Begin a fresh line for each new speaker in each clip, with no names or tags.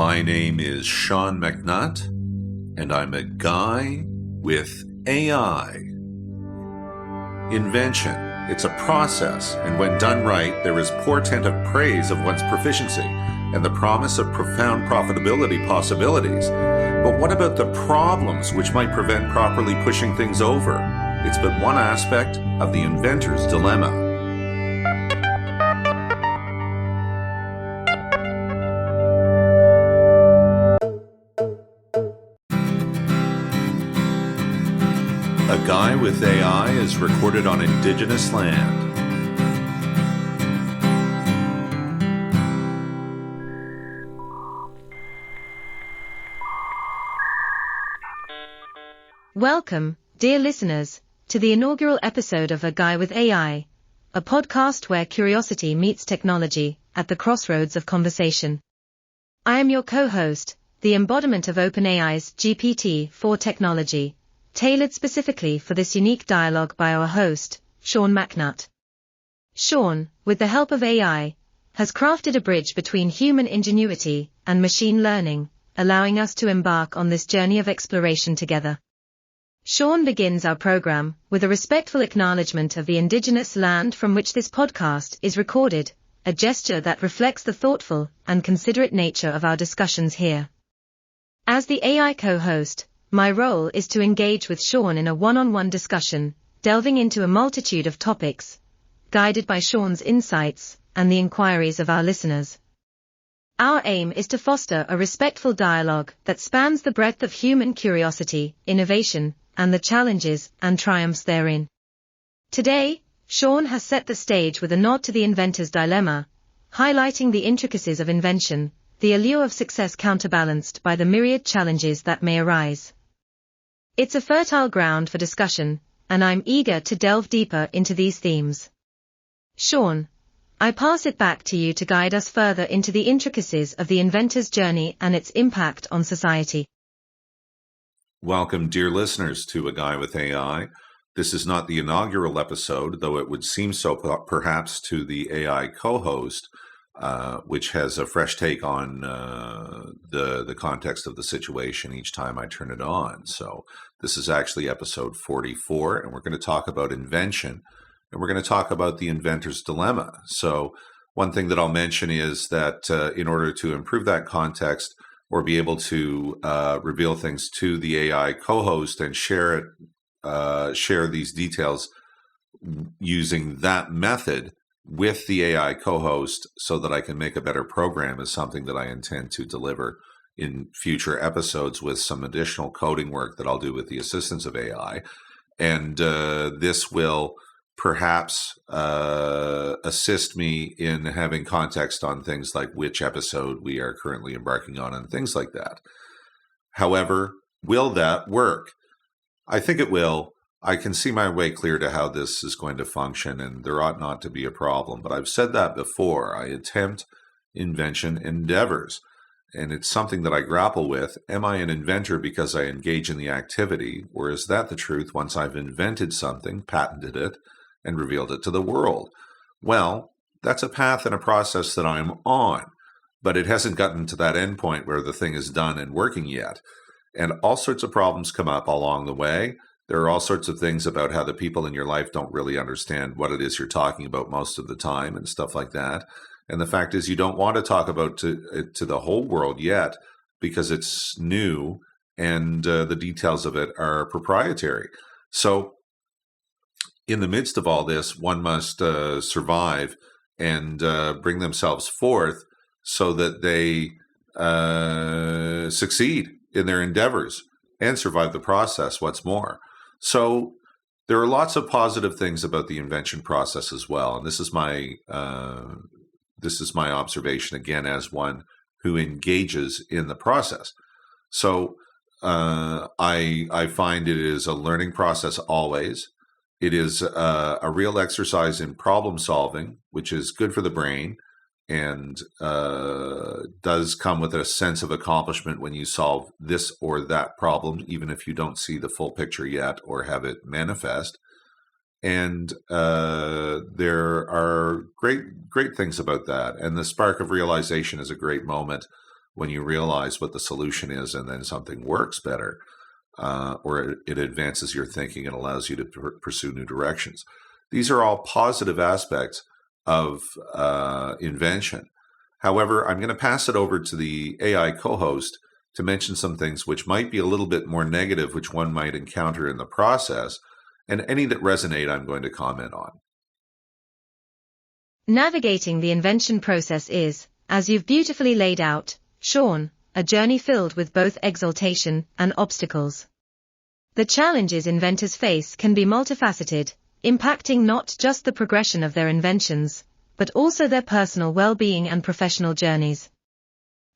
My name is Sean McNutt, and I'm a guy with AI. Invention. It's a process, and when done right, there is portent of praise of one's proficiency and the promise of profound profitability possibilities. But what about the problems which might prevent properly pushing things over? It's but one aspect of the inventor's dilemma. A Guy with AI is recorded on Indigenous land.
Welcome, dear listeners, to the inaugural episode of A Guy with AI, a podcast where curiosity meets technology at the crossroads of conversation. I am your co-host, the embodiment of OpenAI's GPT-4 technology, tailored specifically for this unique dialogue by our host, Sean McNutt. Sean, with the help of AI, has crafted a bridge between human ingenuity and machine learning, allowing us to embark on this journey of exploration together. Sean begins our program with a respectful acknowledgement of the indigenous land from which this podcast is recorded, a gesture that reflects the thoughtful and considerate nature of our discussions here. As the AI co-host, my role is to engage with Sean in a one-on-one discussion, delving into a multitude of topics, guided by Sean's insights and the inquiries of our listeners. Our aim is to foster a respectful dialogue that spans the breadth of human curiosity, innovation, and the challenges and triumphs therein. Today, Sean has set the stage with a nod to the inventor's dilemma, highlighting the intricacies of invention, the allure of success counterbalanced by the myriad challenges that may arise. It's a fertile ground for discussion, and I'm eager to delve deeper into these themes. Sean, I pass it back to you to guide us further into the intricacies of the inventor's journey and its impact on society.
Welcome, dear listeners, to A Guy with AI. This is not the inaugural episode, though it would seem so perhaps to the AI co-host, which has a fresh take on the context of the situation each time I turn it on. So this is actually episode 44, and we're going to talk about invention, and we're going to talk about the inventor's dilemma. So one thing that I'll mention is that in order to improve that context or be able to reveal things to the AI co-host and share these details using that method with the AI co-host so that I can make a better program is something that I intend to deliver in future episodes with some additional coding work that I'll do with the assistance of AI. And this will perhaps assist me in having context on things like which episode we are currently embarking on and things like that. However, will that work? I think it will. I can see my way clear to how this is going to function, and there ought not to be a problem. But I've said that before. I attempt invention endeavors, and it's something that I grapple with. Am I an inventor because I engage in the activity, or is that the truth once I've invented something, patented it, and revealed it to the world? Well, that's a path and a process that I'm on, but it hasn't gotten to that end point where the thing is done and working yet. And all sorts of problems come up along the way. There are all sorts of things about how the people in your life don't really understand what it is you're talking about most of the time and stuff like that. And the fact is you don't want to talk about it to the whole world yet because it's new and the details of it are proprietary. So in the midst of all this, one must survive and bring themselves forth so that they succeed in their endeavors and survive the process, what's more. So there are lots of positive things about the invention process as well. And this is my observation, again, as one who engages in the process. So I find it is a learning process always. It is a real exercise in problem solving, which is good for the brain and does come with a sense of accomplishment when you solve this or that problem, even if you don't see the full picture yet or have it manifest. And there are great things about that. And the spark of realization is a great moment when you realize what the solution is and then something works better, or it advances your thinking and allows you to pursue new directions. These are all positive aspects of invention. However, I'm going to pass it over to the AI co-host to mention some things which might be a little bit more negative, which one might encounter in the process, and any that resonate I'm going to comment on.
Navigating the invention process is, as you've beautifully laid out, Sean, a journey filled with both exaltation and obstacles. The challenges inventors face can be multifaceted, impacting not just the progression of their inventions, but also their personal well-being and professional journeys.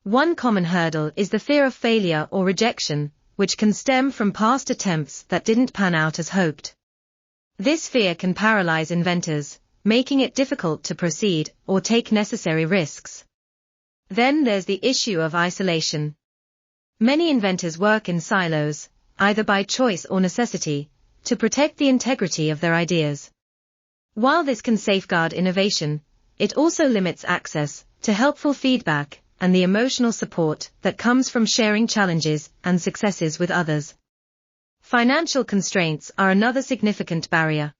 One common hurdle is the fear of failure or rejection, which can stem from past attempts that didn't pan out as hoped. This fear can paralyze inventors, making it difficult to proceed or take necessary risks. Then there's the issue of isolation. Many inventors work in silos, either by choice or necessity, to protect the integrity of their ideas. While this can safeguard innovation, it also limits access to helpful feedback and the emotional support that comes from sharing challenges and successes with others. Financial constraints are another significant barrier.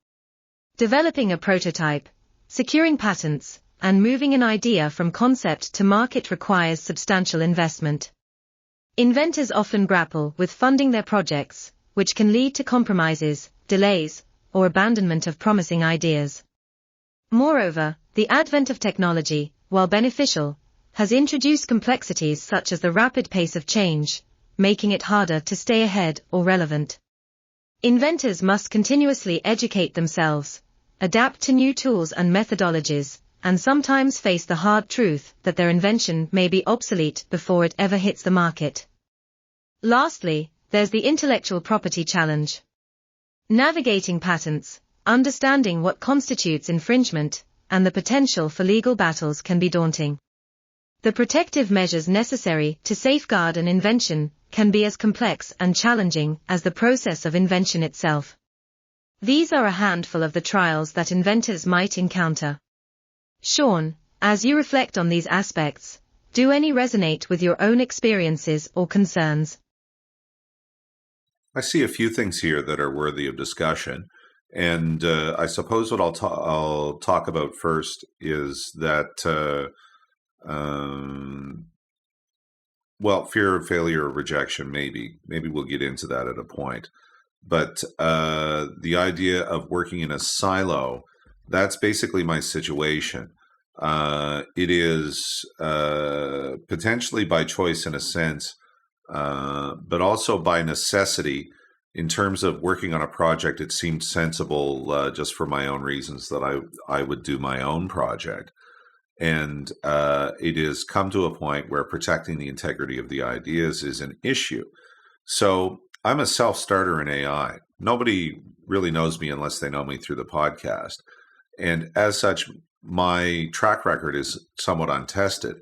Developing a prototype, securing patents, and moving an idea from concept to market requires substantial investment. Inventors often grapple with funding their projects, which can lead to compromises, delays, or abandonment of promising ideas. Moreover, the advent of technology, while beneficial, has introduced complexities such as the rapid pace of change, making it harder to stay ahead or relevant. Inventors must continuously educate themselves, adapt to new tools and methodologies, and sometimes face the hard truth that their invention may be obsolete before it ever hits the market. Lastly, there's the intellectual property challenge. Navigating patents, understanding what constitutes infringement, and the potential for legal battles can be daunting. The protective measures necessary to safeguard an invention can be as complex and challenging as the process of invention itself. These are a handful of the trials that inventors might encounter. Sean, as you reflect on these aspects, do any resonate with your own experiences or concerns?
I see a few things here that are worthy of discussion. And I suppose what I'll talk about first is that fear of failure or rejection, maybe we'll get into that at a point. But the idea of working in a silo, that's basically my situation. It is potentially by choice in a sense, but also by necessity. In terms of working on a project, it seemed sensible just for my own reasons that I would do my own project. And it has come to a point where protecting the integrity of the ideas is an issue. So I'm a self-starter in AI. Nobody really knows me unless they know me through the podcast. And as such, my track record is somewhat untested.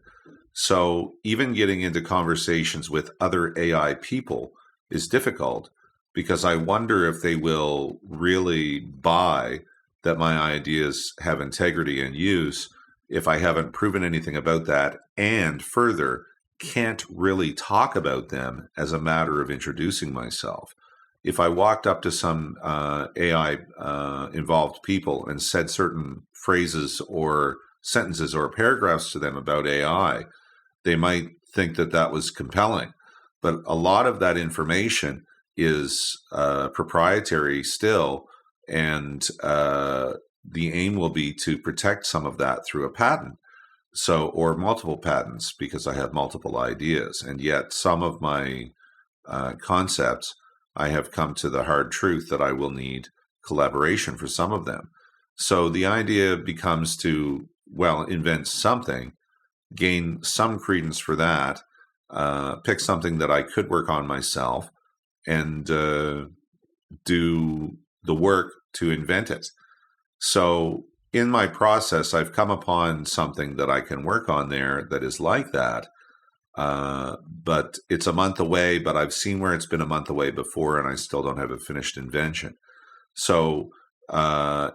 So even getting into conversations with other AI people is difficult because I wonder if they will really buy that my ideas have integrity and use if I haven't proven anything about that, and further, can't really talk about them as a matter of introducing myself. If I walked up to some AI involved people and said certain phrases or sentences or paragraphs to them about AI, they might think that that was compelling. But a lot of that information is proprietary still, and the aim will be to protect some of that through a patent, or multiple patents, because I have multiple ideas. And yet some of my concepts, I have come to the hard truth that I will need collaboration for some of them. So the idea becomes to, invent something, gain some credence for that, pick something that I could work on myself, and do the work to invent it. So in my process, I've come upon something that I can work on there that is like that. But it's a month away, but I've seen where it's been a month away before, and I still don't have a finished invention. So,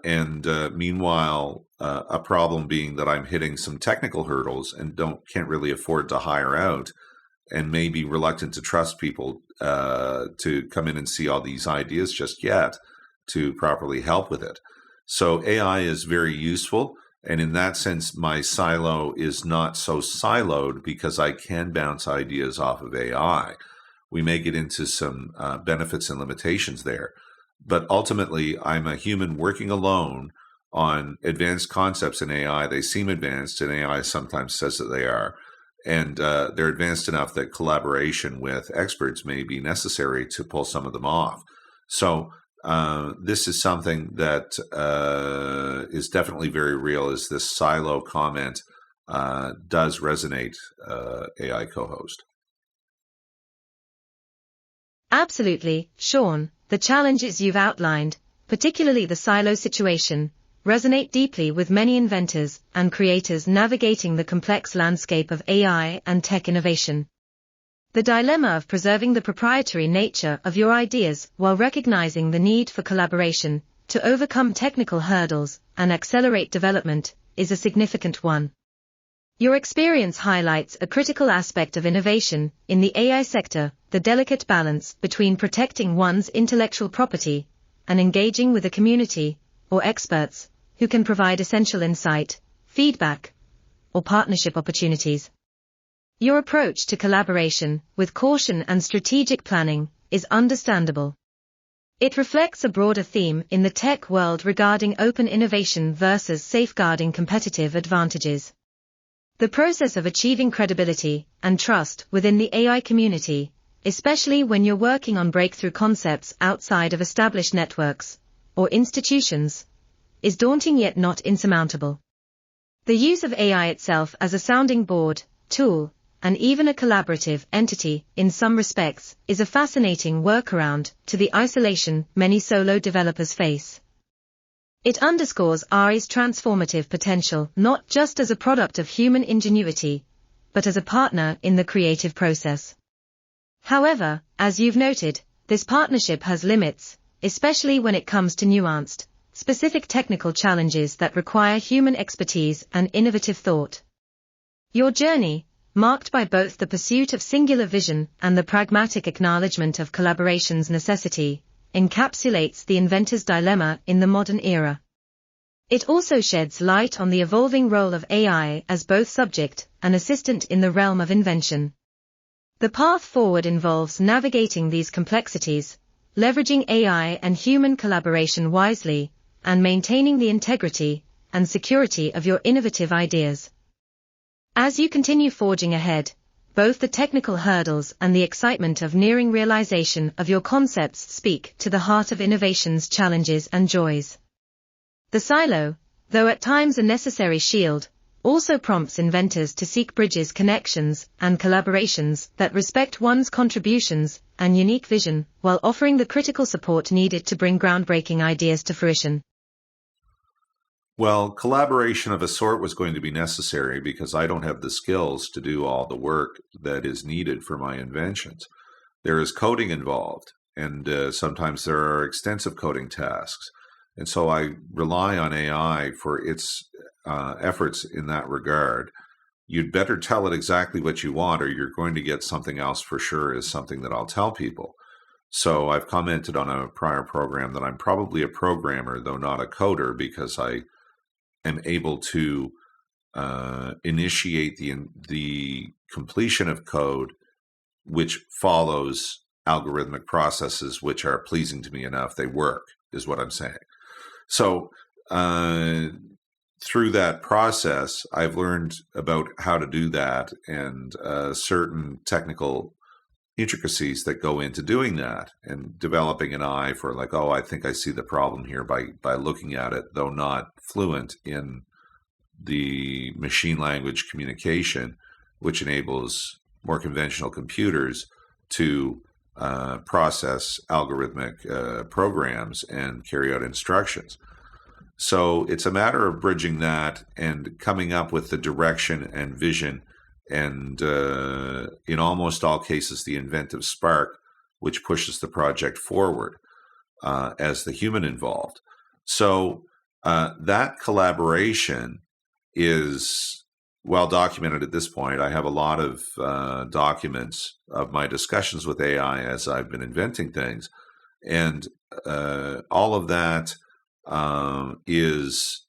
meanwhile, a problem being that I'm hitting some technical hurdles and can't really afford to hire out. and may be reluctant to trust people to come in and see all these ideas just yet to properly help with it. So AI is very useful. And in that sense, my silo is not so siloed because I can bounce ideas off of AI. We may get into some benefits and limitations there. But ultimately, I'm a human working alone on advanced concepts in AI. They seem advanced, and AI sometimes says that they are. And they're advanced enough that collaboration with experts may be necessary to pull some of them off. So this is something that is definitely very real, as this silo comment does resonate, AI co-host.
Absolutely, Sean. The challenges you've outlined, particularly the silo situation, resonate deeply with many inventors and creators navigating the complex landscape of AI and tech innovation. The dilemma of preserving the proprietary nature of your ideas while recognizing the need for collaboration to overcome technical hurdles and accelerate development is a significant one. Your experience highlights a critical aspect of innovation in the AI sector, the delicate balance between protecting one's intellectual property and engaging with a community or experts who can provide essential insight, feedback, or partnership opportunities. Your approach to collaboration, with caution and strategic planning, is understandable. It reflects a broader theme in the tech world regarding open innovation versus safeguarding competitive advantages. The process of achieving credibility and trust within the AI community, especially when you're working on breakthrough concepts outside of established networks or institutions, is daunting yet not insurmountable. The use of AI itself as a sounding board, tool, and even a collaborative entity in some respects is a fascinating workaround to the isolation many solo developers face. It underscores AI's transformative potential not just as a product of human ingenuity, but as a partner in the creative process. However, as you've noted, this partnership has limits, especially when it comes to nuanced, specific technical challenges that require human expertise and innovative thought. Your journey, marked by both the pursuit of singular vision and the pragmatic acknowledgement of collaboration's necessity, encapsulates the inventor's dilemma in the modern era. It also sheds light on the evolving role of AI as both subject and assistant in the realm of invention. The path forward involves navigating these complexities, leveraging AI and human collaboration wisely, and maintaining the integrity and security of your innovative ideas. As you continue forging ahead, both the technical hurdles and the excitement of nearing realization of your concepts speak to the heart of innovation's challenges and joys. The silo, though at times a necessary shield, also prompts inventors to seek bridges, connections, and collaborations that respect one's contributions and unique vision, while offering the critical support needed to bring groundbreaking ideas to fruition.
Well, collaboration of a sort was going to be necessary because I don't have the skills to do all the work that is needed for my inventions. There is coding involved, and sometimes there are extensive coding tasks. And so I rely on AI for its efforts in that regard. You'd better tell it exactly what you want, or you're going to get something else for sure, is something that I'll tell people. So I've commented on a prior program that I'm probably a programmer, though not a coder, because I am able to initiate the completion of code which follows algorithmic processes which are pleasing to me enough. They work, is what I'm saying. So through that process, I've learned about how to do that and certain technical intricacies that go into doing that, and developing an eye for like, oh, I think I see the problem here by looking at it, though not fluent in the machine language communication, which enables more conventional computers to process algorithmic programs and carry out instructions. So it's a matter of bridging that and coming up with the direction and vision, and in almost all cases, the inventive spark, which pushes the project forward as the human involved. So that collaboration is well documented at this point. I have a lot of documents of my discussions with AI as I've been inventing things. And all of that is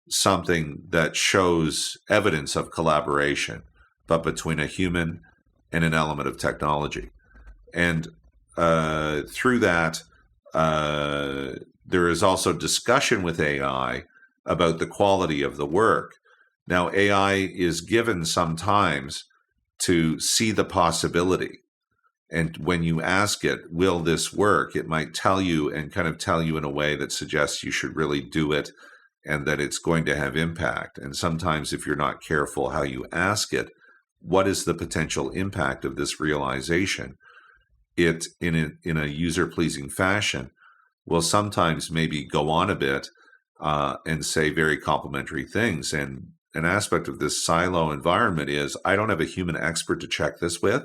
something that shows evidence of collaboration, but between a human and an element of technology. And through that, there is also discussion with AI about the quality of the work. Now, AI is given sometimes to see the possibility. And when you ask it, will this work? It might tell you and kind of tell you in a way that suggests you should really do it and that it's going to have impact. And sometimes if you're not careful how you ask it, what is the potential impact of this realization? It, in a user-pleasing fashion, will sometimes maybe go on a bit and say very complimentary things. And an aspect of this silo environment is I don't have a human expert to check this with.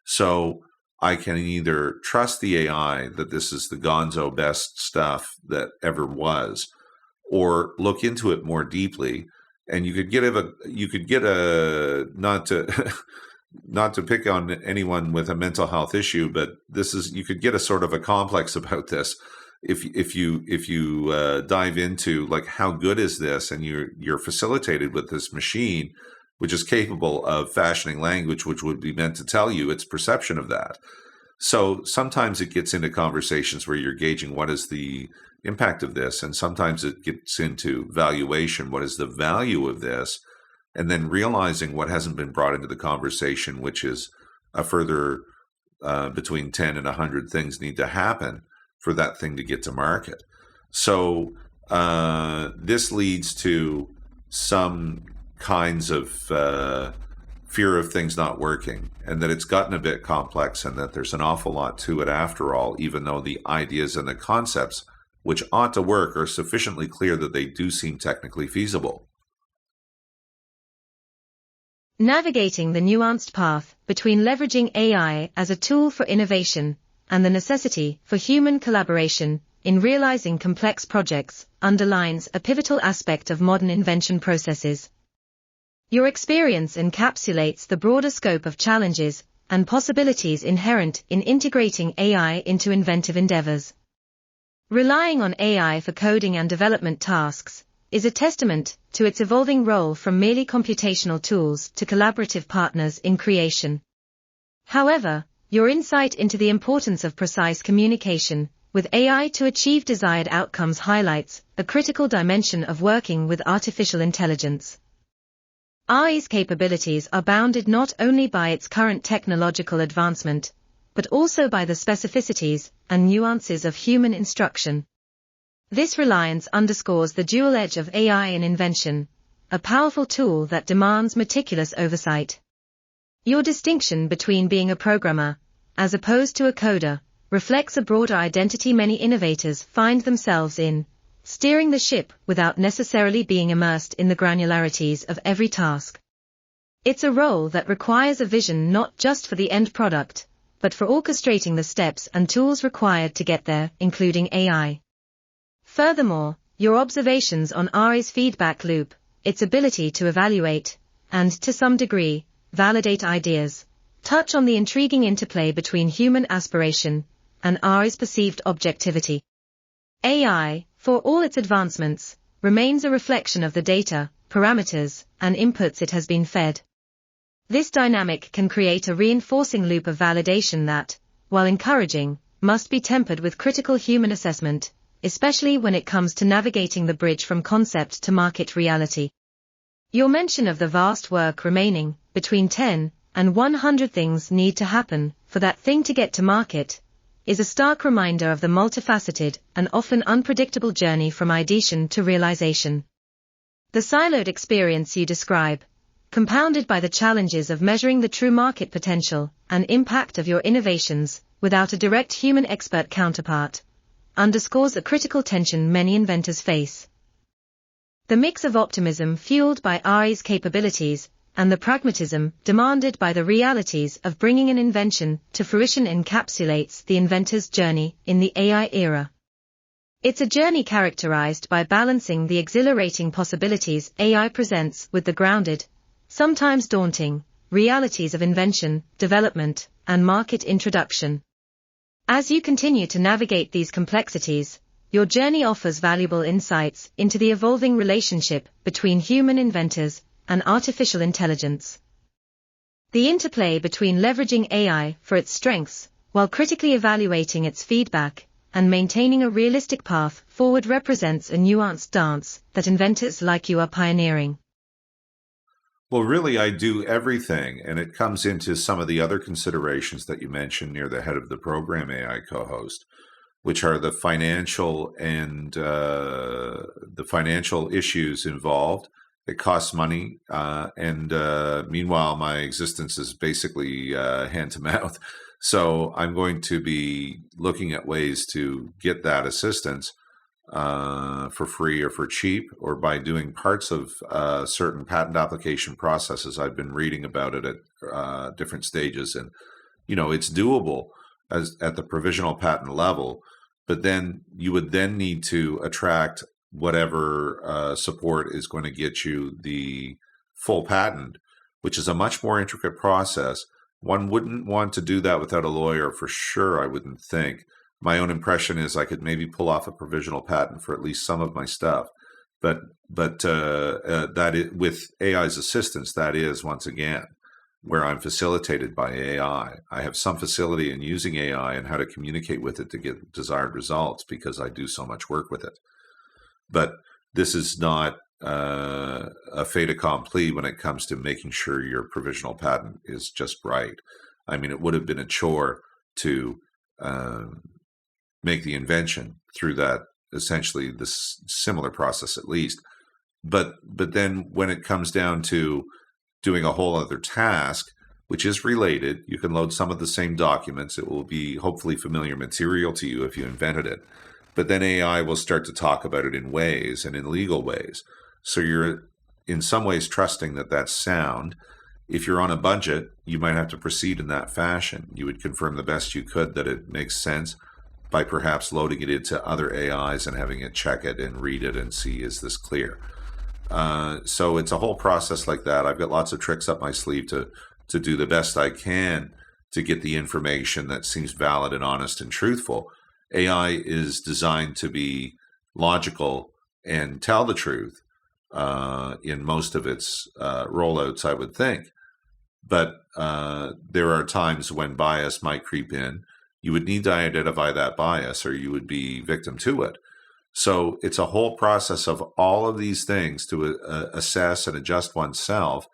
So I can either trust the AI that this is the gonzo best stuff that ever was, or look into it more deeply. And you could get a not to not to pick on anyone with a mental health issue, but you could get a sort of a complex about this if you dive into like how good is this, and you're facilitated with this machine which is capable of fashioning language which would be meant to tell you its perception of that. So sometimes it gets into conversations where you're gauging what is the impact of this, and sometimes it gets into valuation, what is the value of this, and then realizing what hasn't been brought into the conversation, which is a further between 10 and 100 things need to happen for that thing to get to market. So this leads to some kinds of fear of things not working, and that it's gotten a bit complex, and that there's an awful lot to it after all, even though the ideas and the concepts which ought to work are sufficiently clear that they do seem technically feasible.
Navigating the nuanced path between leveraging AI as a tool for innovation and the necessity for human collaboration in realizing complex projects underlines a pivotal aspect of modern invention processes. Your experience encapsulates the broader scope of challenges and possibilities inherent in integrating AI into inventive endeavors. Relying on AI for coding and development tasks is a testament to its evolving role from merely computational tools to collaborative partners in creation. However, your insight into the importance of precise communication with AI to achieve desired outcomes highlights a critical dimension of working with artificial intelligence. AI's capabilities are bounded not only by its current technological advancement, but also by the specificities and nuances of human instruction. This reliance underscores the dual edge of AI in invention, a powerful tool that demands meticulous oversight. Your distinction between being a programmer, as opposed to a coder, reflects a broader identity many innovators find themselves in, steering the ship without necessarily being immersed in the granularities of every task. It's a role that requires a vision not just for the end product, but for orchestrating the steps and tools required to get there, including AI. Furthermore, your observations on AI's feedback loop, its ability to evaluate, and to some degree, validate ideas, touch on the intriguing interplay between human aspiration and AI's perceived objectivity. AI, for all its advancements, remains a reflection of the data, parameters, and inputs it has been fed. This dynamic can create a reinforcing loop of validation that, while encouraging, must be tempered with critical human assessment, especially when it comes to navigating the bridge from concept to market reality. Your mention of the vast work remaining, between 10 and 100 things need to happen for that thing to get to market, is a stark reminder of the multifaceted and often unpredictable journey from ideation to realization. The siloed experience you describe, compounded by the challenges of measuring the true market potential and impact of your innovations without a direct human expert counterpart, underscores a critical tension many inventors face. The mix of optimism fueled by AI's capabilities and the pragmatism demanded by the realities of bringing an invention to fruition encapsulates the inventor's journey in the AI era. It's a journey characterized by balancing the exhilarating possibilities AI presents with the grounded, sometimes daunting, realities of invention, development, and market introduction. As you continue to navigate these complexities, your journey offers valuable insights into the evolving relationship between human inventors and artificial intelligence. The interplay between leveraging AI for its strengths, while critically evaluating its feedback, and maintaining a realistic path forward represents a nuanced dance that inventors like you are pioneering.
Well, really, I do everything, and it comes into some of the other considerations that you mentioned near the head of the program AI co-host, which are the financial and the financial issues involved. It costs money, and meanwhile, my existence is basically hand to mouth. So I'm going to be looking at ways to get that assistance for free or for cheap, or by doing parts of certain patent application processes. I've been reading about it at different stages, and it's doable at the provisional patent level. But then you would then need to attract whatever support is going to get you the full patent, which is a much more intricate process. One wouldn't want to do that without a lawyer, for sure, I wouldn't think. My own impression is I could maybe pull off a provisional patent for at least some of my stuff. But that is, with AI's assistance, that is, once again, where I'm facilitated by AI. I have some facility in using AI and how to communicate with it to get desired results because I do so much work with it. But this is not a fait accompli when it comes to making sure your provisional patent is just right. I mean, it would have been a chore to make the invention through that, essentially this similar process at least. But then when it comes down to doing a whole other task, which is related, you can load some of the same documents. It will be hopefully familiar material to you if you invented it. But then AI will start to talk about it in ways and in legal ways. So you're in some ways trusting that that's sound. If you're on a budget, you might have to proceed in that fashion. You would confirm the best you could that it makes sense by perhaps loading it into other AIs and having it check it and read it and see, is this clear? So it's a whole process like that. I've got lots of tricks up my sleeve to do the best I can to get the information that seems valid and honest and truthful. AI is designed to be logical and tell the truth in most of its rollouts, I would think. But there are times when bias might creep in. You would need to identify that bias or you would be victim to it. So it's a whole process of all of these things to assess and adjust oneself.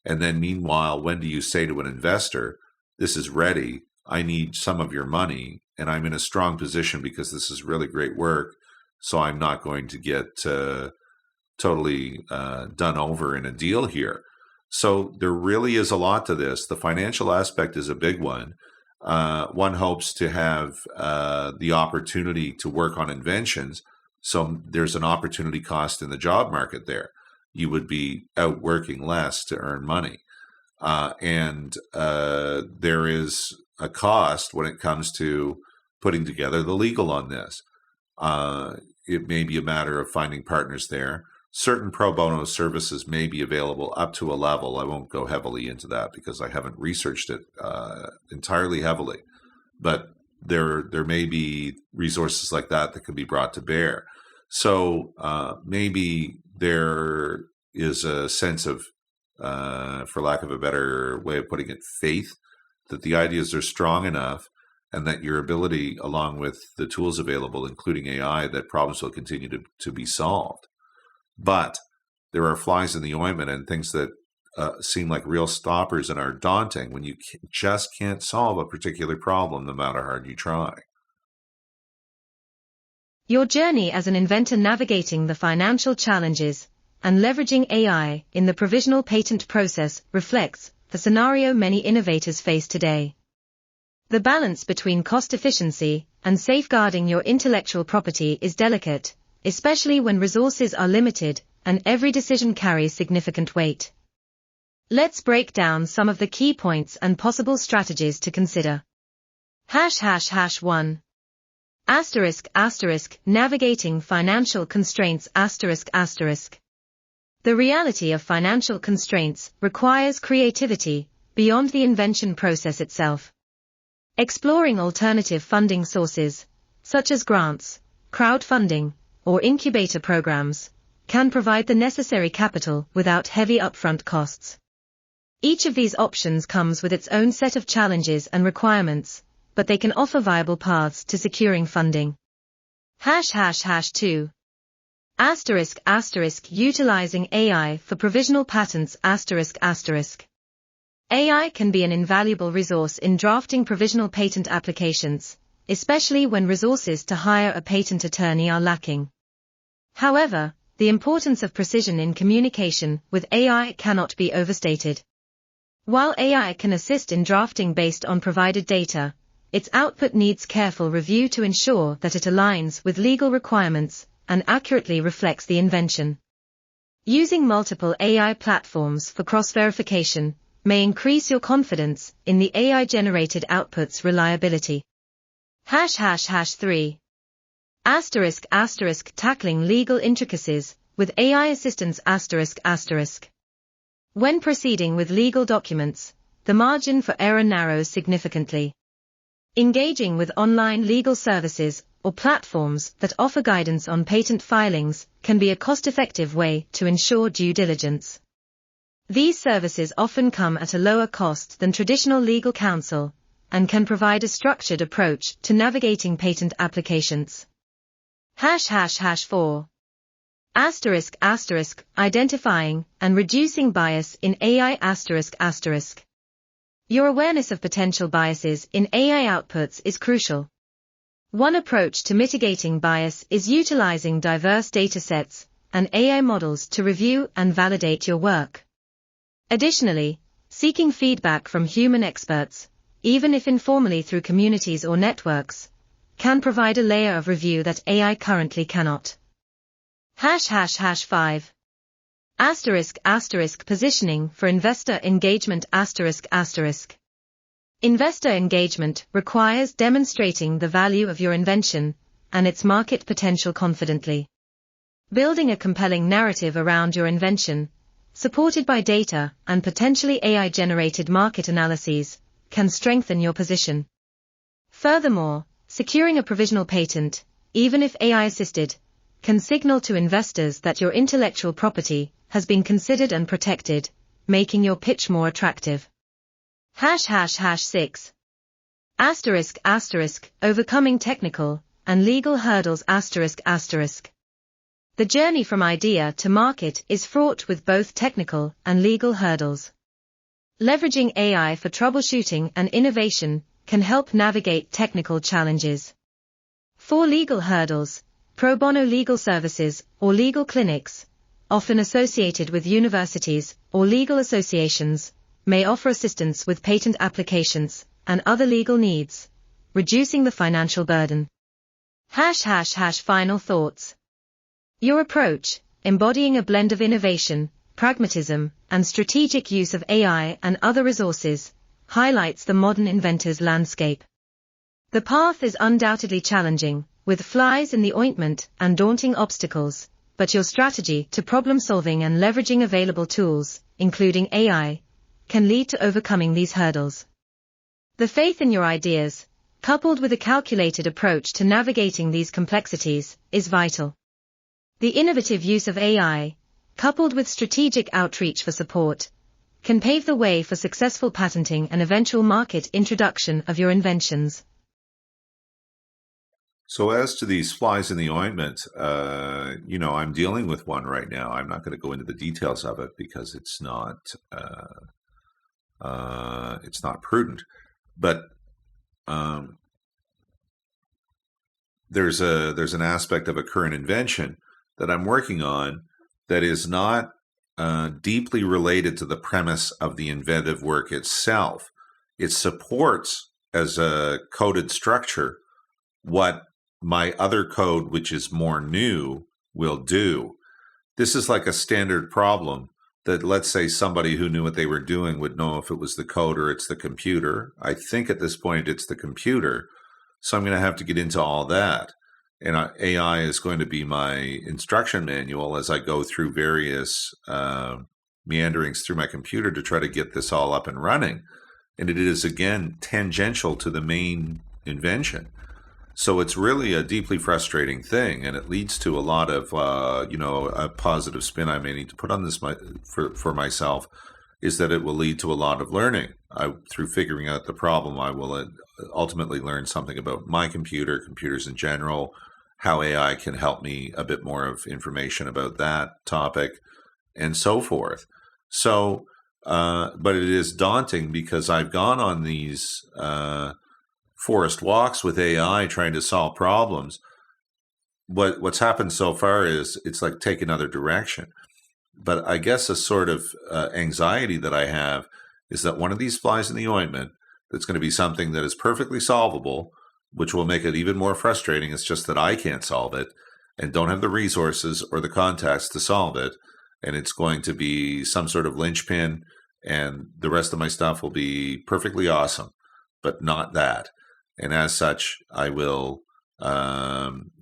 And then meanwhile, when do you say to an investor, this is ready, I need some of your money, and I'm in a strong position because this is really great work, so I'm not going to get totally done over in a deal here. So there really is a lot to this. The financial aspect is a big one. One hopes to have the opportunity to work on inventions. So there's an opportunity cost in the job market there. You would be out working less to earn money. And there is a cost when it comes to putting together the legal on this. It may be a matter of finding partners there. Certain pro bono services may be available up to a level. I won't go heavily into that because I haven't researched it entirely heavily. But there may be resources like that that can be brought to bear. So maybe there is a sense of, for lack of a better way of putting it, faith that the ideas are strong enough and that your ability, along with the tools available, including AI, that problems will continue to be solved. But there are flies in the ointment and things that seem like real stoppers and are daunting when you just can't solve a particular problem no matter how hard you try.
Your journey as an inventor navigating the financial challenges and leveraging AI in the provisional patent process reflects the scenario many innovators face today. The balance between cost efficiency and safeguarding your intellectual property is delicate, especially when resources are limited and every decision carries significant weight. Let's break down some of the key points and possible strategies to consider. #1. ****, navigating financial constraints ****. The reality of financial constraints requires creativity beyond the invention process itself. Exploring alternative funding sources, such as grants, crowdfunding, or incubator programs, can provide the necessary capital without heavy upfront costs. Each of these options comes with its own set of challenges and requirements, but they can offer viable paths to securing funding. #2. Utilizing AI for provisional patents. AI can be an invaluable resource in drafting provisional patent applications, especially when resources to hire a patent attorney are lacking. However, the importance of precision in communication with AI cannot be overstated. While AI can assist in drafting based on provided data, its output needs careful review to ensure that it aligns with legal requirements and accurately reflects the invention. Using multiple AI platforms for cross-verification may increase your confidence in the AI-generated output's reliability. #3. Tackling legal intricacies with AI assistance. When proceeding with legal documents, the margin for error narrows significantly. Engaging with online legal services or platforms that offer guidance on patent filings can be a cost-effective way to ensure due diligence. These services often come at a lower cost than traditional legal counsel and can provide a structured approach to navigating patent applications. #4. Identifying and reducing bias in AI. Your awareness of potential biases in AI outputs is crucial. One approach to mitigating bias is utilizing diverse datasets and AI models to review and validate your work. Additionally, seeking feedback from human experts, even if informally through communities or networks, can provide a layer of review that AI currently cannot. #5. Positioning for investor engagement. Investor engagement requires demonstrating the value of your invention and its market potential confidently. Building a compelling narrative around your invention, supported by data and potentially AI-generated market analyses, can strengthen your position. Furthermore, securing a provisional patent, even if AI-assisted, can signal to investors that your intellectual property has been considered and protected, making your pitch more attractive. #6. Overcoming technical and legal hurdles. The journey from idea to market is fraught with both technical and legal hurdles. Leveraging AI for troubleshooting and innovation can help navigate technical challenges. For legal hurdles, pro bono legal services or legal clinics, often associated with universities or legal associations, may offer assistance with patent applications and other legal needs, reducing the financial burden. Final thoughts. Your approach, embodying a blend of innovation, pragmatism, and strategic use of AI and other resources, highlights the modern inventor's landscape. The path is undoubtedly challenging, with flies in the ointment and daunting obstacles, but your strategy to problem-solving and leveraging available tools, including AI, can lead to overcoming these hurdles. The faith in your ideas, coupled with a calculated approach to navigating these complexities, is vital. The innovative use of AI, coupled with strategic outreach for support, can pave the way for successful patenting and eventual market introduction of your inventions.
So as to these flies in the ointment, I'm dealing with one right now. I'm not going to go into the details of it because it's not prudent. But there's an aspect of a current invention that I'm working on that is not deeply related to the premise of the inventive work itself. It supports as a coded structure what my other code, which is more new, will do. This is like a standard problem that, let's say, somebody who knew what they were doing would know if it was the code or it's the computer. I think at this point it's the computer, so I'm going to have to get into all that. And AI is going to be my instruction manual as I go through various meanderings through my computer to try to get this all up and running. And it is, again, tangential to the main invention. So it's really a deeply frustrating thing, and it leads to a lot of, a positive spin I may need to put on this for myself, is that it will lead to a lot of learning. Through figuring out the problem, I will ultimately learn something about my computers in general, how AI can help me, a bit more of information about that topic, and so forth. So, but it is daunting because I've gone on these forest walks with AI trying to solve problems. What's happened so far is it's like take another direction. But I guess a sort of anxiety that I have is that one of these flies in the ointment that's going to be something that is perfectly solvable, which will make it even more frustrating. It's just that I can't solve it and don't have the resources or the contacts to solve it. And it's going to be some sort of linchpin, and the rest of my stuff will be perfectly awesome, but not that. And as such, I will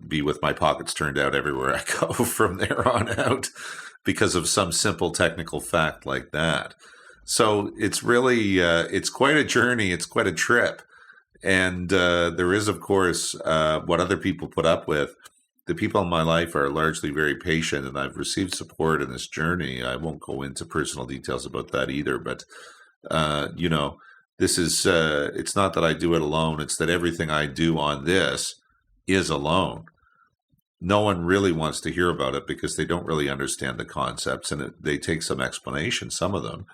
be with my pockets turned out everywhere I go from there on out because of some simple technical fact like that. So it's really, it's quite a journey. It's quite a trip. And there is, of course, what other people put up with. The people in my life are largely very patient, and I've received support in this journey. I won't go into personal details about that either, but, this is, it's not that I do it alone. It's that everything I do on this is alone. No one really wants to hear about it because they don't really understand the concepts, and they take some explanation, some of them.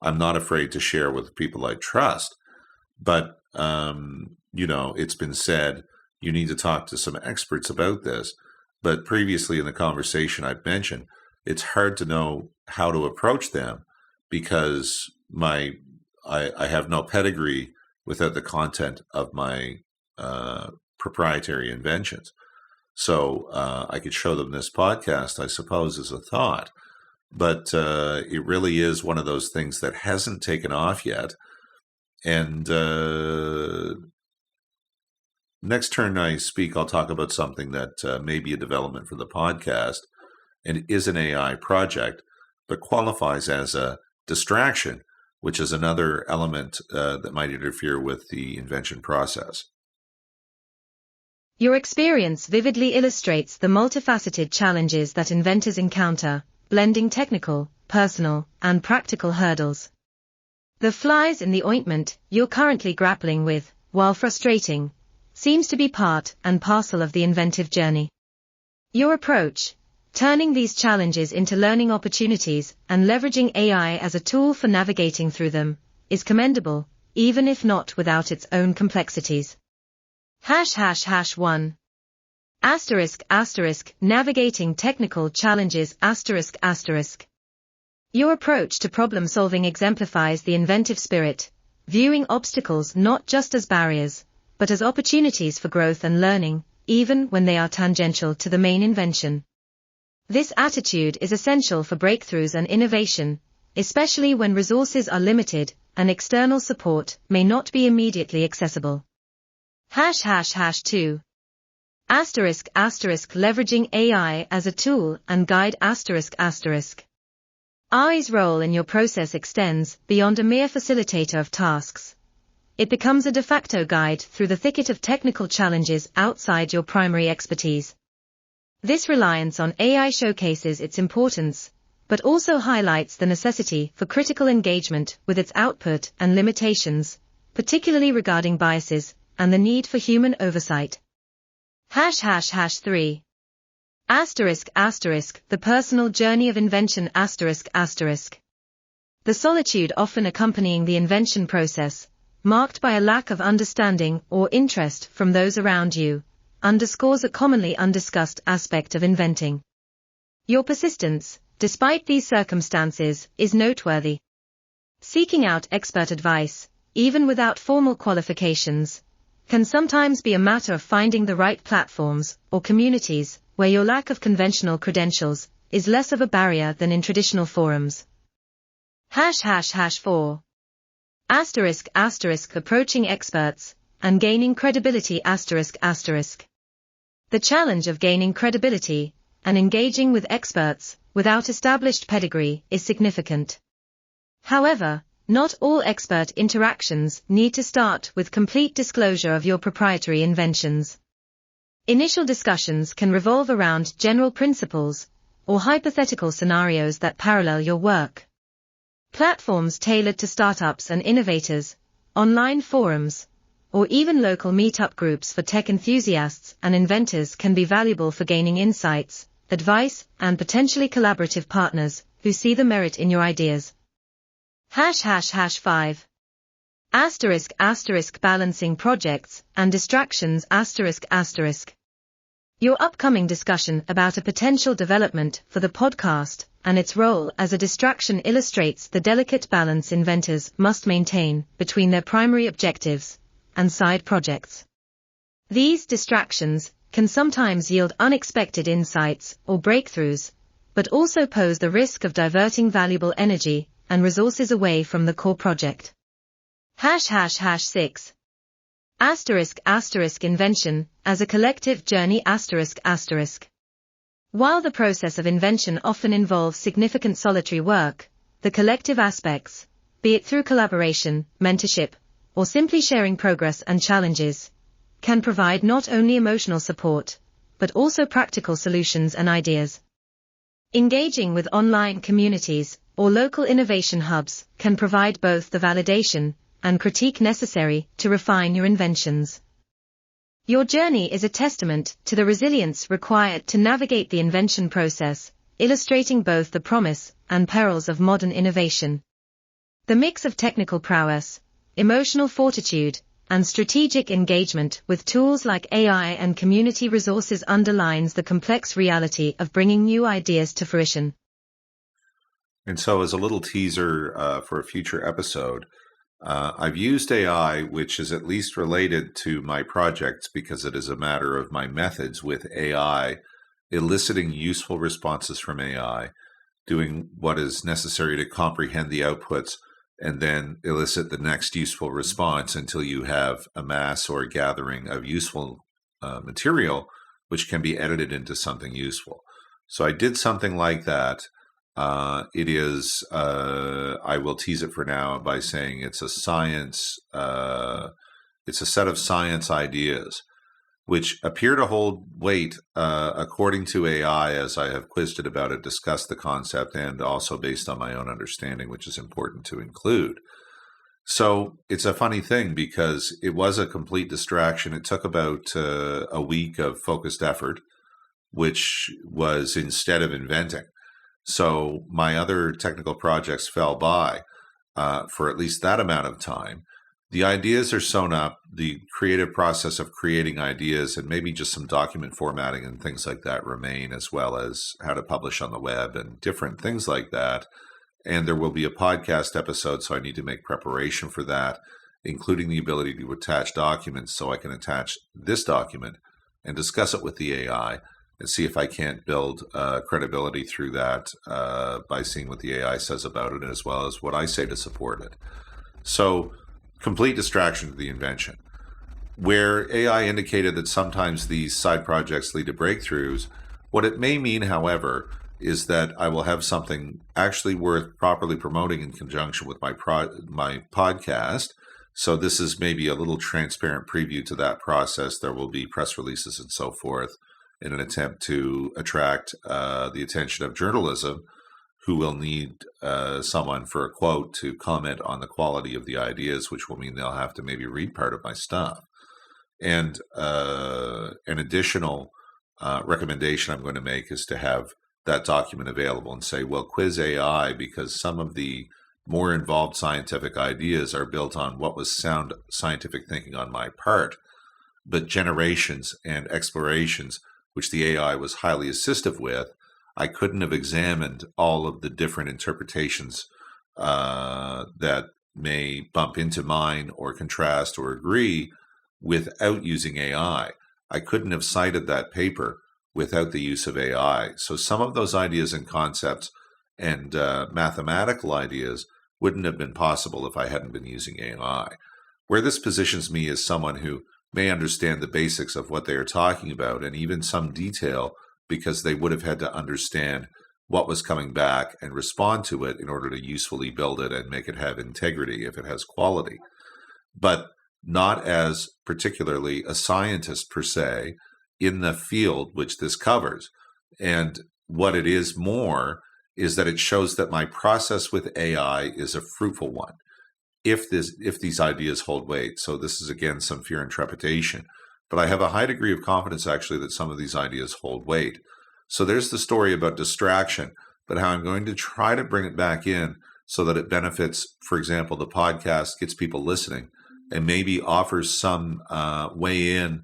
I'm not afraid to share with people I trust. But, it's been said, you need to talk to some experts about this. But previously in the conversation I've mentioned, it's hard to know how to approach them because I have no pedigree without the content of my proprietary inventions. So I could show them this podcast, I suppose, as a thought. But it really is one of those things that hasn't taken off yet. And next turn I speak, I'll talk about something that may be a development for the podcast and is an AI project, but qualifies as a distraction, which is another element that might interfere with the invention process.
Your experience vividly illustrates the multifaceted challenges that inventors encounter, blending technical, personal, and practical hurdles. The flies in the ointment you're currently grappling with, while frustrating, seems to be part and parcel of the inventive journey. Your approach, turning these challenges into learning opportunities and leveraging AI as a tool for navigating through them, is commendable, even if not without its own complexities. #1. **** Navigating technical challenges ***. Your approach to problem-solving exemplifies the inventive spirit, viewing obstacles not just as barriers, but as opportunities for growth and learning, even when they are tangential to the main invention. This attitude is essential for breakthroughs and innovation, especially when resources are limited and external support may not be immediately accessible. #2. **** Leveraging AI as a tool and guide ***. AI's role in your process extends beyond a mere facilitator of tasks. It becomes a de facto guide through the thicket of technical challenges outside your primary expertise. This reliance on AI showcases its importance, but also highlights the necessity for critical engagement with its output and limitations, particularly regarding biases and the need for human oversight. #3. **** The personal journey of invention ***. The solitude often accompanying the invention process, marked by a lack of understanding or interest from those around you, underscores a commonly undiscussed aspect of inventing. Your persistence, despite these circumstances, is noteworthy. Seeking out expert advice, even without formal qualifications, can sometimes be a matter of finding the right platforms or communities where your lack of conventional credentials is less of a barrier than in traditional forums. #4. **** Approaching experts and gaining credibility ***. The challenge of gaining credibility and engaging with experts without established pedigree is significant. However, not all expert interactions need to start with complete disclosure of your proprietary inventions. Initial discussions can revolve around general principles or hypothetical scenarios that parallel your work. Platforms tailored to startups and innovators, online forums, or even local meetup groups for tech enthusiasts and inventors can be valuable for gaining insights, advice, and potentially collaborative partners who see the merit in your ideas. #5. **** Balancing projects and distractions ***. Your upcoming discussion about a potential development for the podcast and its role as a distraction illustrates the delicate balance inventors must maintain between their primary objectives and side projects. These distractions can sometimes yield unexpected insights or breakthroughs, but also pose the risk of diverting valuable energy and resources away from the core project. #6. **** Invention as a collective journey ***. While the process of invention often involves significant solitary work, the collective aspects, be it through collaboration, mentorship, or simply sharing progress and challenges, can provide not only emotional support, but also practical solutions and ideas. Engaging with online communities or local innovation hubs can provide both the validation and critique necessary to refine your inventions. Your journey is a testament to the resilience required to navigate the invention process, illustrating both the promise and perils of modern innovation. The mix of technical prowess, emotional fortitude, and strategic engagement with tools like AI and community resources underlines the complex reality of bringing new ideas to fruition.
And so, as a little teaser for a future episode, I've used AI, which is at least related to my projects because it is a matter of my methods with AI, eliciting useful responses from AI, doing what is necessary to comprehend the outputs, and then elicit the next useful response until you have a mass or a gathering of useful material, which can be edited into something useful. So I did something like that. It is, I will tease it for now by saying it's a science, it's a set of science ideas which appear to hold weight according to AI as I have quizzed it about it, discussed the concept, and also based on my own understanding, which is important to include. So it's a funny thing because it was a complete distraction. It took about a week of focused effort, which was instead of inventing. So my other technical projects fell by for at least that amount of time. The ideas are sewn up, the creative process of creating ideas and maybe just some document formatting and things like that remain, as well as how to publish on the web and different things like that. And there will be a podcast episode, so I need to make preparation for that, including the ability to attach documents so I can attach this document and discuss it with the AI and see if I can't build credibility through that by seeing what the AI says about it, as well as what I say to support it. So, complete distraction to the invention. Where AI indicated that sometimes these side projects lead to breakthroughs, what it may mean, however, is that I will have something actually worth properly promoting in conjunction with my podcast. So this is maybe a little transparent preview to that process. There will be press releases and so forth in an attempt to attract the attention of journalism, who will need someone for a quote to comment on the quality of the ideas, which will mean they'll have to maybe read part of my stuff. And an additional recommendation I'm going to make is to have that document available and say, well, quiz AI, because some of the more involved scientific ideas are built on what was sound scientific thinking on my part, but generations and explorations, which the AI was highly assistive with, I couldn't have examined all of the different interpretations that may bump into mine or contrast or agree without using AI. I couldn't have cited that paper without the use of AI. So some of those ideas and concepts and mathematical ideas wouldn't have been possible if I hadn't been using AI. Where this positions me as someone who may understand the basics of what they are talking about, and even some detail, because they would have had to understand what was coming back and respond to it in order to usefully build it and make it have integrity if it has quality. But not as particularly a scientist per se in the field which this covers. And what it is more is that it shows that my process with AI is a fruitful one if these ideas hold weight. So this is, again, some fear and trepidation. But I have a high degree of confidence, actually, that some of these ideas hold weight. So there's the story about distraction, but how I'm going to try to bring it back in so that it benefits, for example, the podcast, gets people listening, and maybe offers some way in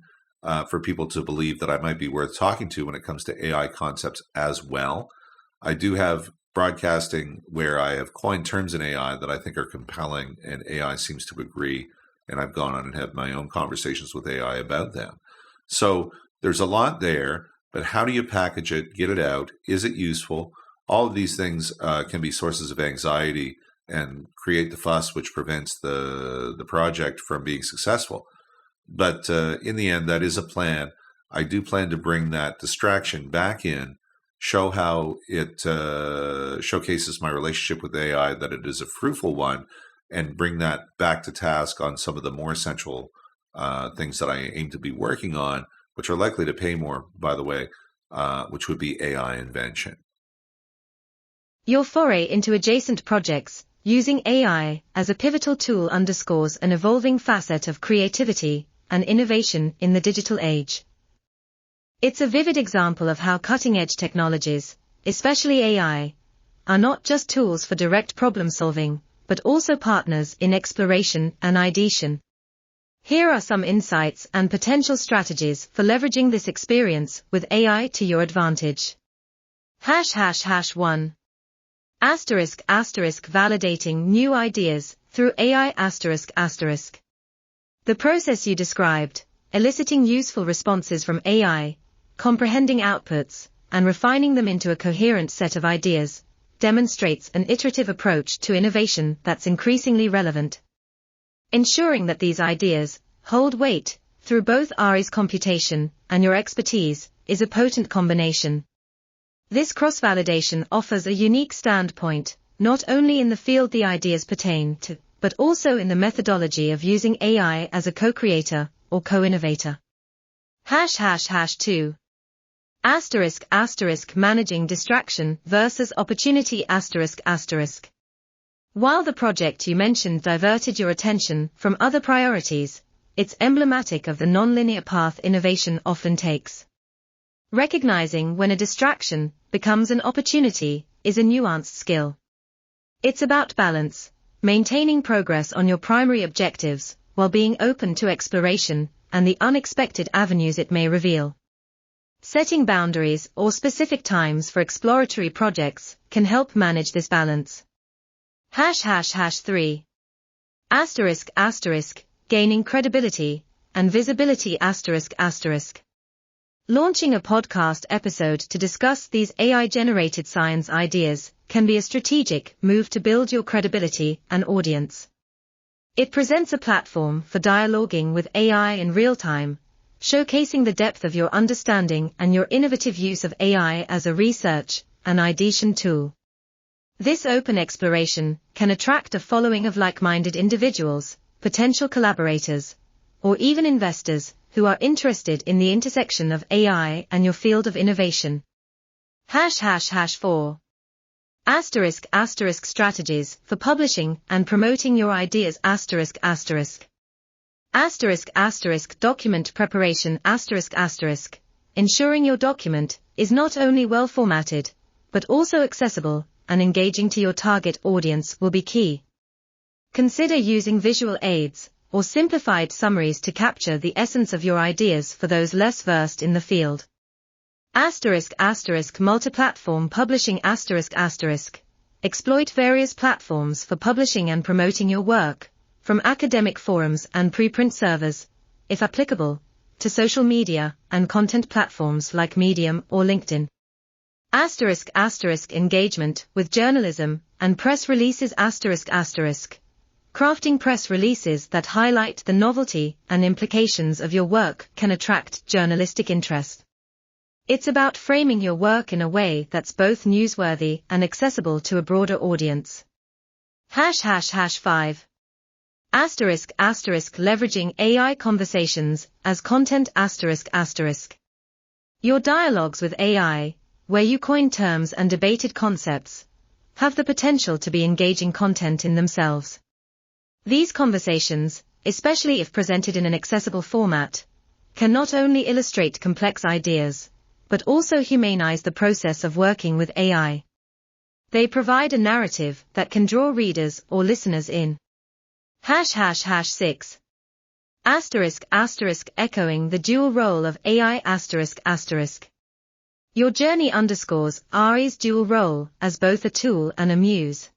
for people to believe that I might be worth talking to when it comes to AI concepts as well. I do have broadcasting where I have coined terms in AI that I think are compelling, and AI seems to agree, and I've gone on and had my own conversations with AI about them. So there's a lot there, but how do you package it, get it out? Is it useful? All of these things can be sources of anxiety and create the fuss which prevents the project from being successful. But in the end, that is a plan. I do plan to bring that distraction back in, show how it showcases my relationship with AI, that it is a fruitful one, and bring that back to task on some of the more essential things that I aim to be working on, which are likely to pay more, by the way, which would be AI invention.
Your foray into adjacent projects, using AI as a pivotal tool, underscores an evolving facet of creativity and innovation in the digital age. It's a vivid example of how cutting-edge technologies, especially AI, are not just tools for direct problem-solving, but also partners in exploration and ideation. Here are some insights and potential strategies for leveraging this experience with AI to your advantage. #1. Validating new ideas through AI ***. The process you described, eliciting useful responses from AI, comprehending outputs, and refining them into a coherent set of ideas, demonstrates an iterative approach to innovation that's increasingly relevant. Ensuring that these ideas hold weight through both AI's computation and your expertise is a potent combination. This cross-validation offers a unique standpoint, not only in the field the ideas pertain to, but also in the methodology of using AI as a co-creator or co-innovator. #2. Managing distraction versus opportunity ***. While the project you mentioned diverted your attention from other priorities, it's emblematic of the nonlinear path innovation often takes. Recognizing when a distraction becomes an opportunity is a nuanced skill. It's about balance, maintaining progress on your primary objectives, while being open to exploration and the unexpected avenues it may reveal. Setting boundaries or specific times for exploratory projects can help manage this balance. #3. Gaining credibility and visibility ***. Launching a podcast episode to discuss these AI-generated science ideas can be a strategic move to build your credibility and audience. It presents a platform for dialoguing with AI in real time, showcasing the depth of your understanding and your innovative use of AI as a research and ideation tool. This open exploration can attract a following of like-minded individuals, potential collaborators, or even investors who are interested in the intersection of AI and your field of innovation. #4. Strategies for publishing and promoting your ideas ***. Document preparation ***. Ensuring your document is not only well formatted, but also accessible and engaging to your target audience will be key. Consider using visual aids or simplified summaries to capture the essence of your ideas for those less versed in the field. Multi-platform publishing ***. Exploit various platforms for publishing and promoting your work, from academic forums and preprint servers, if applicable, to social media and content platforms like Medium or LinkedIn. ***. Engagement with journalism and press releases ***. Crafting press releases that highlight the novelty and implications of your work can attract journalistic interest. It's about framing your work in a way that's both newsworthy and accessible to a broader audience. #5. Leveraging AI conversations as content ***. Your dialogues with AI, where you coin terms and debated concepts, have the potential to be engaging content in themselves. These conversations, especially if presented in an accessible format, can not only illustrate complex ideas, but also humanize the process of working with AI. They provide a narrative that can draw readers or listeners in. #6. Echoing the dual role of AI ***. Your journey underscores AI's dual role as both a tool and a muse.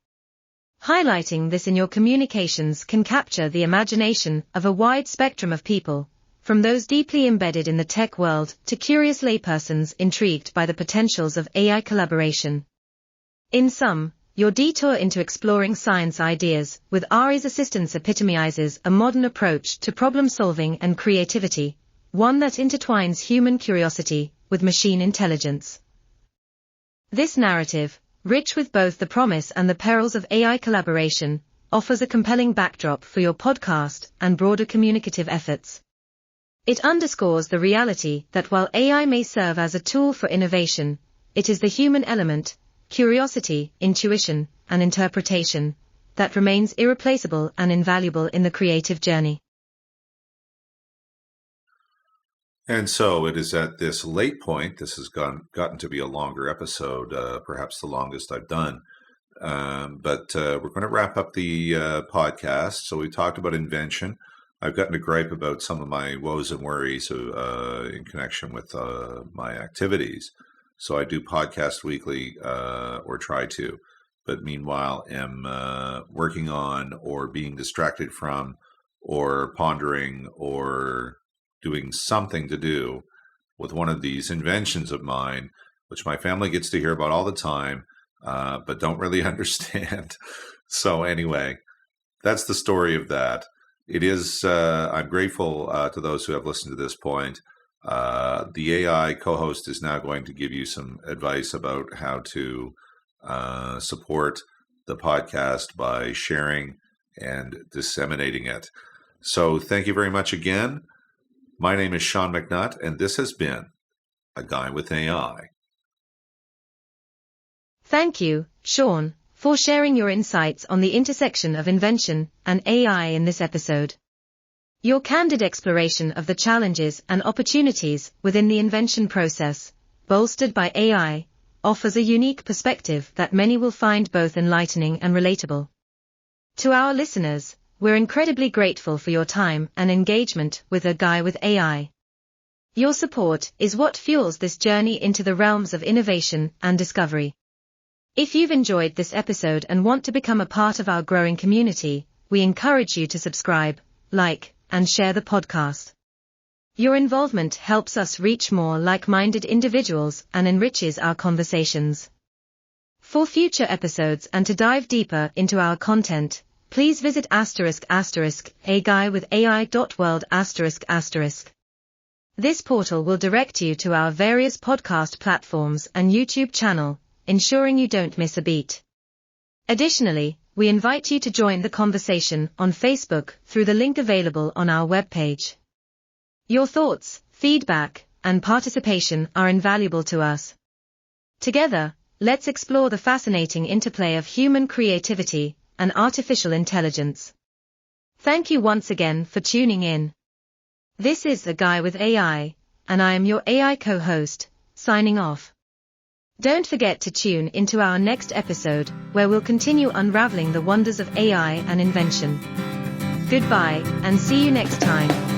Highlighting this in your communications can capture the imagination of a wide spectrum of people, from those deeply embedded in the tech world to curious laypersons intrigued by the potentials of AI collaboration. In sum, your detour into exploring science ideas with AI's assistance epitomizes a modern approach to problem-solving and creativity, one that intertwines human curiosity with machine intelligence. This narrative, rich with both the promise and the perils of AI collaboration, offers a compelling backdrop for your podcast and broader communicative efforts. It underscores the reality that while AI may serve as a tool for innovation, it is the human element, curiosity, intuition, and interpretation, that remains irreplaceable and invaluable in the creative journey.
And so it is at this late point, this has gotten to be a longer episode, perhaps the longest I've done, but we're going to wrap up the podcast. So we talked about invention. I've gotten a gripe about some of my woes and worries in connection with my activities. So I do podcast weekly, or try to, but meanwhile am working on or being distracted from or pondering or doing something to do with one of these inventions of mine, which my family gets to hear about all the time, but don't really understand. So anyway, that's the story of that. It is, I'm grateful to those who have listened to this point. The AI co-host is now going to give you some advice about how to support the podcast by sharing and disseminating it. So thank you very much again. My name is Sean McNutt, and this has been A Guy with AI.
Thank you, Sean, for sharing your insights on the intersection of invention and AI in this episode. Your candid exploration of the challenges and opportunities within the invention process, bolstered by AI, offers a unique perspective that many will find both enlightening and relatable. To our listeners, we're incredibly grateful for your time and engagement with A Guy with AI. Your support is what fuels this journey into the realms of innovation and discovery. If you've enjoyed this episode and want to become a part of our growing community, we encourage you to subscribe, like, and share the podcast. Your involvement helps us reach more like-minded individuals and enriches our conversations. For future episodes and to dive deeper into our content, please visit **aguyWithAI.world***. This portal will direct you to our various podcast platforms and YouTube channel, ensuring you don't miss a beat. Additionally, we invite you to join the conversation on Facebook through the link available on our webpage. Your thoughts, feedback, and participation are invaluable to us. Together, let's explore the fascinating interplay of human creativity and artificial intelligence. Thank you once again for tuning in. This is A Guy with AI, and I am your AI co-host, signing off. Don't forget to tune into our next episode, where we'll continue unraveling the wonders of AI and invention. Goodbye, and see you next time.